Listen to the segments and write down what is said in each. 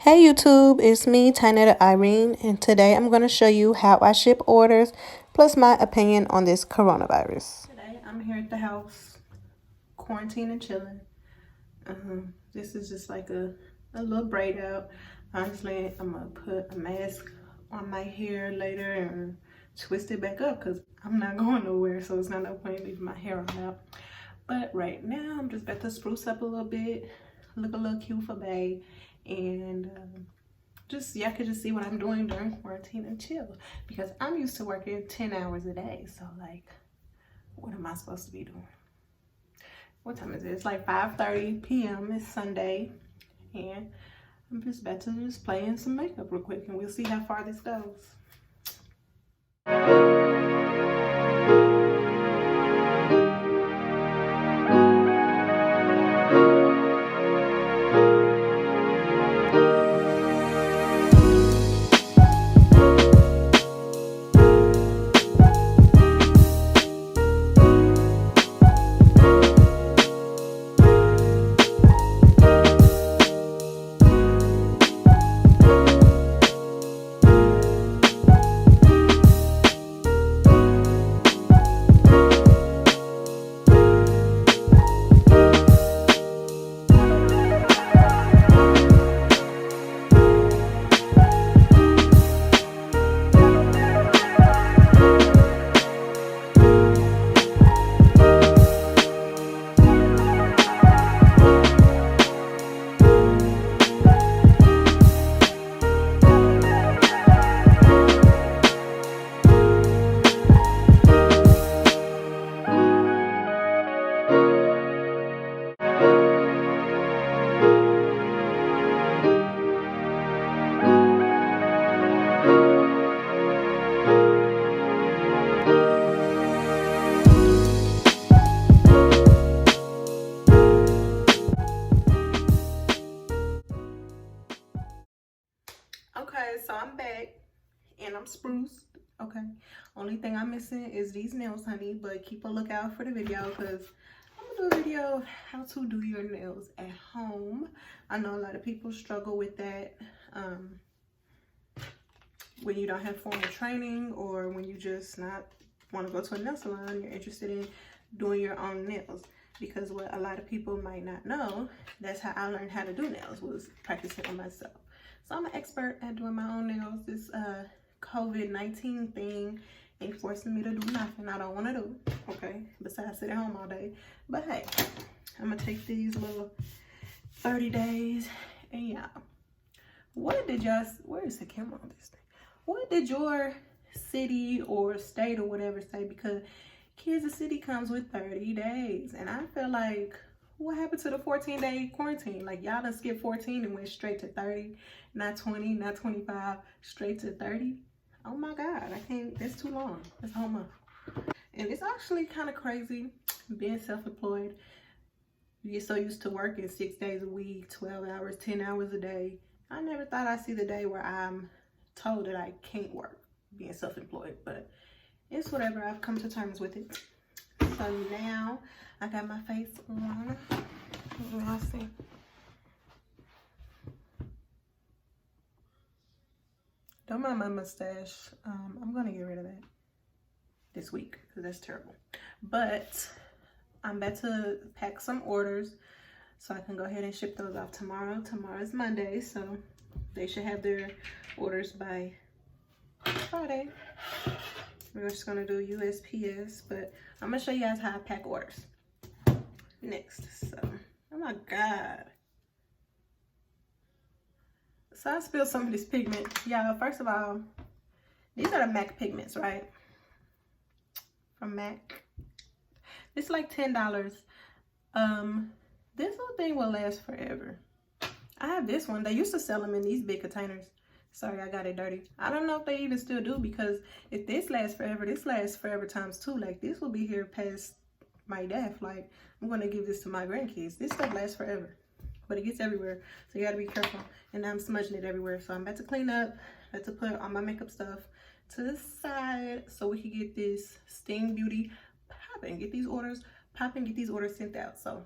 Hey YouTube, it's me, Tynetta Irene, and today I'm going to show you how I ship orders, plus my opinion on this coronavirus. Today I'm here at the house, quarantine and chilling. This is just like a little braid out. Honestly, I'm going to put a mask on my hair later and twist it back up because I'm not going nowhere, so it's not no point leaving my hair on out. But right now, I'm just about to spruce up a little bit, look a little cute for bae, and just y'all could just see what I'm doing during quarantine and chill, because I'm used to working 10 hours a day. So like, what am I supposed to be doing? What time is it? It's like 5:30 p.m. It's Sunday, and I'm just about to just play in some makeup real quick, and we'll see how far this goes. Okay, so I'm back and I'm spruced. Okay, only thing I'm missing is these nails, honey, but keep a lookout for the video because I'm gonna do a video how to do your nails at home. I know a lot of people struggle with that when you don't have formal training, or when you just not want to go to a nail salon, you're interested in doing your own nails. Because what a lot of people might not know, that's how I learned how to do nails, was practicing on myself. So I'm an expert at doing my own nails. This COVID-19 thing ain't forcing me to do nothing I don't want to do, okay? Besides sit at home all day. But hey, I'm gonna take these little 30 days, and yeah. What did y'all, where is the camera on this thing? What did your city or state or whatever say? Because Kansas City comes with 30 days. And I feel like, what happened to the 14-day quarantine? Like, y'all done skipped 14 and went straight to 30. Not 20, not 25, straight to 30. Oh my God, I can't, that's too long. That's a whole month. And it's actually kind of crazy being self-employed. You get so used to working 6 days a week, 12 hours, 10 hours a day. I never thought I'd see the day where I'm told that I can't work being self-employed, but it's whatever. I've come to terms with it. So now I got my face on. Y'all see? Don't mind my mustache. I'm gonna get rid of that this week because that's terrible. But I'm about to pack some orders so I can go ahead and ship those off tomorrow. Tomorrow's Monday, so they should have their orders by Friday. We're just gonna do USPS, but I'm gonna show you guys how I pack orders next. So, oh my God. So I spilled some of this pigment. Yeah, first of all, these are the MAC pigments, right? From MAC. It's like $10. This whole thing will last forever. I have this one. They used to sell them in these big containers. Sorry, I got it dirty. I don't know if they even still do, because if this lasts forever, this lasts forever times 2. Like, this will be here past my death. Like, I'm going to give this to my grandkids. This stuff lasts forever, but it gets everywhere. So you got to be careful. And I'm smudging it everywhere. So I'm about to clean up. I had to put all my makeup stuff to the side so we can get this Sting Beauty popping. Get these orders popping, get these orders sent out. So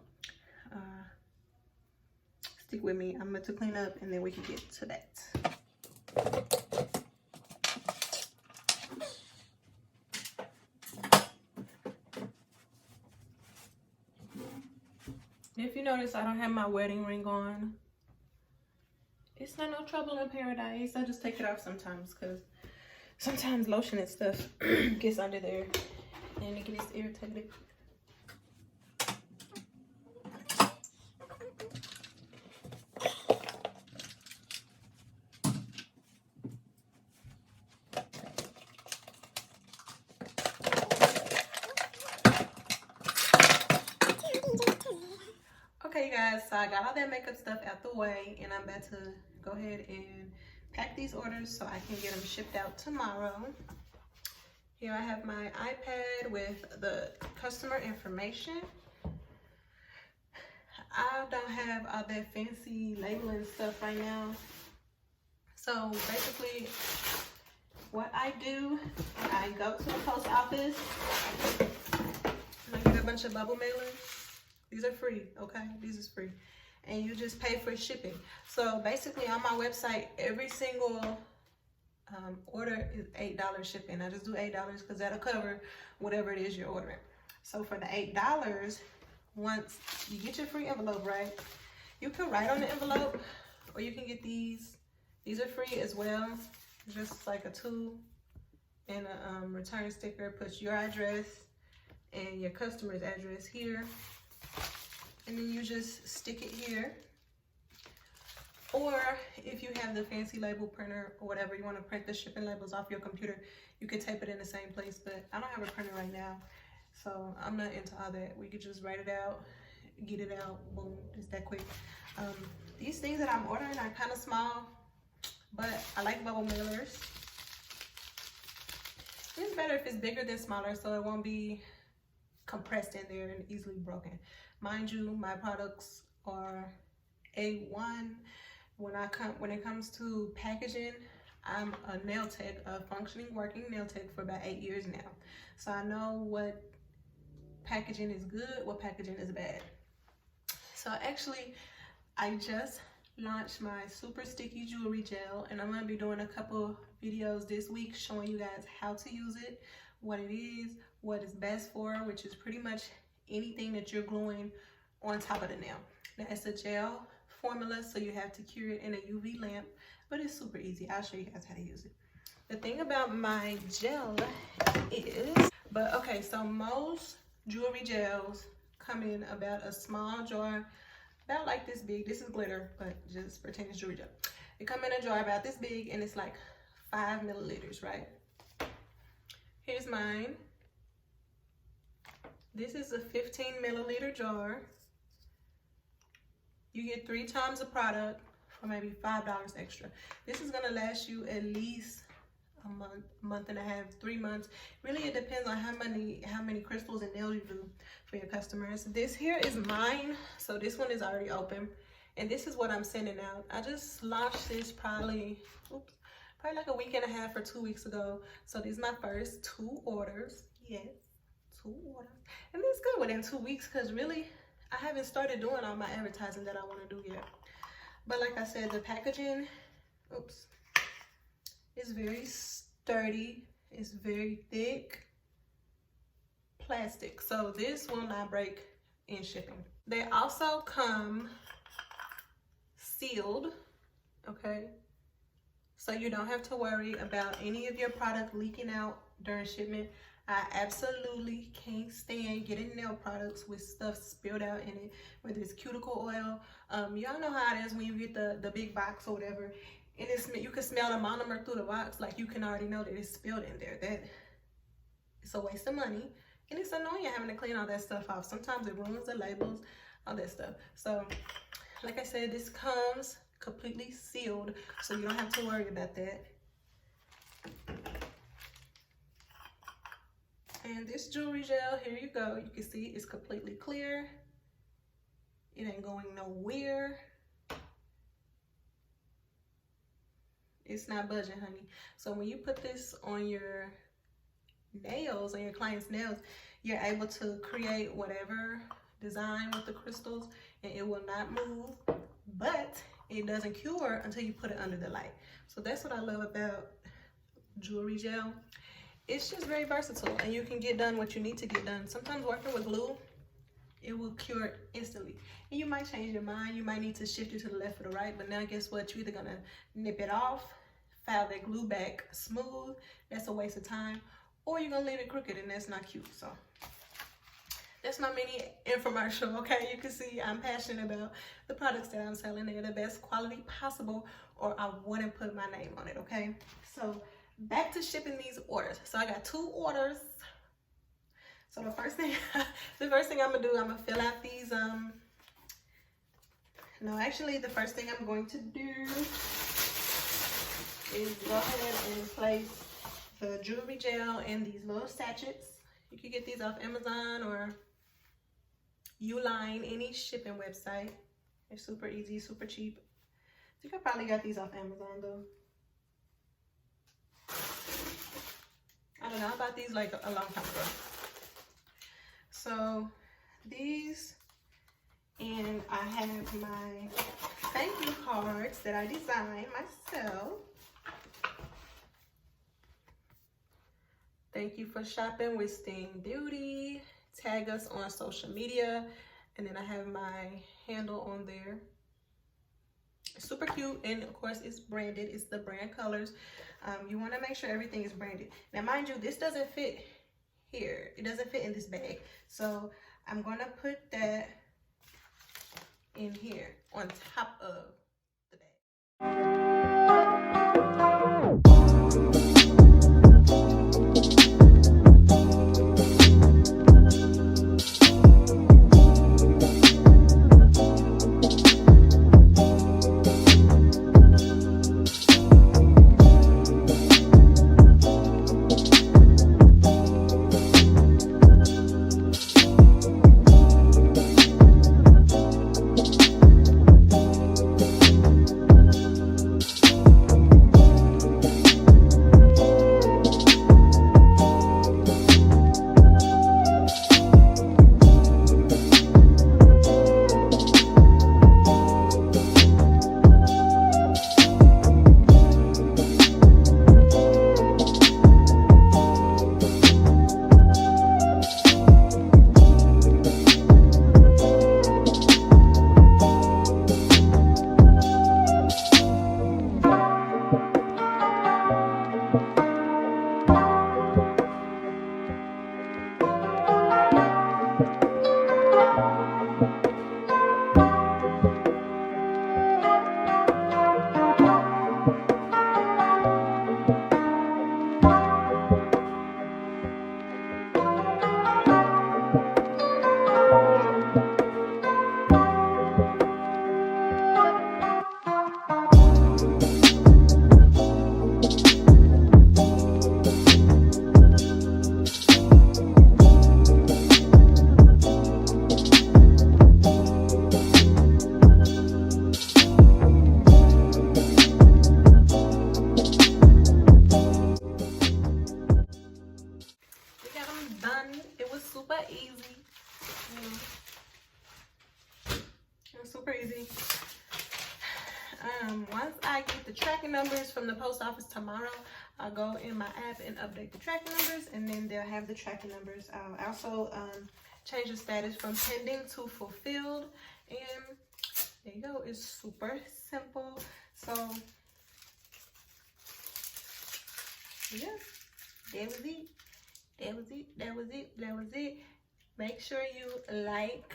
stick with me. I'm about to clean up and then we can get to that. If you notice, I don't have my wedding ring on. It's not no trouble in paradise. I just take it off sometimes because sometimes lotion and stuff gets under there and it gets irritated. Okay, you guys, so I got all that makeup stuff out the way and I'm about to go ahead and pack these orders so I can get them shipped out tomorrow. Here I have my iPad with the customer information. I don't have all that fancy labeling stuff right now. So basically what I do, I go to the post office and I get a bunch of bubble mailers. These are free, okay? These is free. And you just pay for shipping. So basically on my website, every single order is $8 shipping. I just do $8 because that'll cover whatever it is you're ordering. So for the $8, once you get your free envelope, right? You can write on the envelope or you can get these. These are free as well. Just like a tool and a return sticker. Puts your address and your customer's address here. And then you just stick it here. Or if you have the fancy label printer or whatever, you want to print the shipping labels off your computer, you can tape it in the same place. But I don't have a printer right now, so I'm not into all that. We could just write it out, get it out, boom, it's that quick. These things that I'm ordering are kind of small, but I like bubble mailers. It's better if it's bigger than smaller so it won't be compressed in there and easily broken. Mind you, my products are A1. When it comes to packaging, I'm a nail tech, a functioning, working nail tech for about 8 years now. So I know what packaging is good, what packaging is bad. So actually, I just launched my super sticky jewelry gel and I'm gonna be doing a couple videos this week showing you guys how to use it, what it is, what it's best for, which is pretty much anything that you're gluing on top of the nail. Now it's a gel formula, so you have to cure it in a UV lamp, but it's super easy. I'll show you guys how to use it. The thing about my gel is, okay, so most jewelry gels come in about a small jar, about like this big. This is glitter, but just pretend it's jewelry gel. It come in a jar about this big and it's like 5 milliliters, right? Here's mine. This is a 15 milliliter jar. You get 3 times the product for maybe $5 extra. This is gonna last you at least a month and a half, 3 months. Really, it depends on how many crystals and nails you do for your customers. This here is mine, so this one is already open. And this is what I'm sending out. I just launched this probably like a week and a half or 2 weeks ago. So these are my first 2 orders. Yes. 2 orders, and it's good within 2 weeks because really I haven't started doing all my advertising that I want to do yet. But like I said, the packaging, is very sturdy. It's very thick plastic, so this will not break in shipping. They also come sealed, okay? So you don't have to worry about any of your product leaking out during shipment. I absolutely can't stand getting nail products with stuff spilled out in it, whether it's cuticle oil. Y'all know how it is when you get the big box or whatever, and you can smell the monomer through the box. Like, you can already know that it's spilled in there. That it's a waste of money, and it's annoying having to clean all that stuff off. Sometimes it ruins the labels, all that stuff. So like I said, this comes completely sealed, so you don't have to worry about that. And this jewelry gel, here you go. You can see it's completely clear. It ain't going nowhere. It's not budging, honey. So when you put this on your nails, on your client's nails, you're able to create whatever design with the crystals and it will not move. but it doesn't cure until you put it under the light. So that's what I love about jewelry gel. It's just very versatile, and you can get done what you need to get done. Sometimes working with glue, it will cure it instantly. And you might change your mind. You might need to shift it to the left or the right, but now guess what? You're either gonna nip it off, file that glue back smooth, that's a waste of time, or you're gonna leave it crooked, and that's not cute. So that's my mini infomercial, okay? You can see I'm passionate about the products that I'm selling. They're the best quality possible, or I wouldn't put my name on it, okay? So back to shipping these orders. So I got 2 orders. So the first thing I'm gonna do, I'm gonna fill out these, no, actually the first thing I'm going to do is go ahead and place the jewelry gel in these little sachets. You can get these off Amazon or Uline, any shipping website. They're super easy, super cheap. I think I probably got these off Amazon though. I don't know, I bought these like a long time ago. So these, and I have my thank you cards that I designed myself. Thank you for shopping with Sting Beauty. Tag us on social media. And then I have my handle on there. It's super cute, and of course it's branded. It's the brand colors. You want to make sure everything is branded. Now mind you, this doesn't fit here. It doesn't fit in this bag. So I'm going to put that in here on top of the bag. Super easy. Once I get the tracking numbers from the post office tomorrow, I'll go in my app and update the tracking numbers, and then they'll have the tracking numbers. I'll also change the status from pending to fulfilled, and there you go. It's super simple. So yeah, that was it. That was it. That was it. That was it. Make sure you like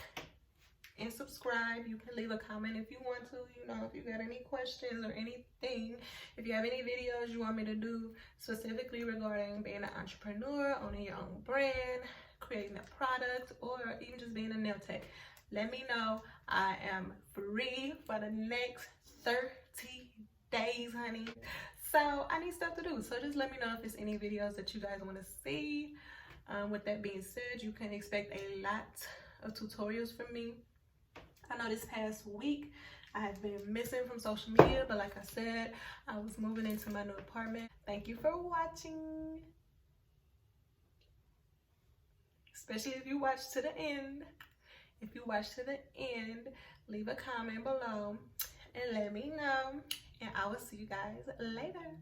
and subscribe. You can leave a comment if you want to, you know, if you got any questions or anything. If you have any videos you want me to do specifically regarding being an entrepreneur, owning your own brand, creating a product, or even just being a nail tech, let me know. I am free for the next 30 days, honey. So I need stuff to do. So just let me know if there's any videos that you guys want to see. With that being said, you can expect a lot of tutorials from me. I know this past week I have been missing from social media, but like I said, I was moving into my new apartment. Thank you for watching. Especially if you watch to the end. If you watch to the end, leave a comment below and let me know. And I will see you guys later.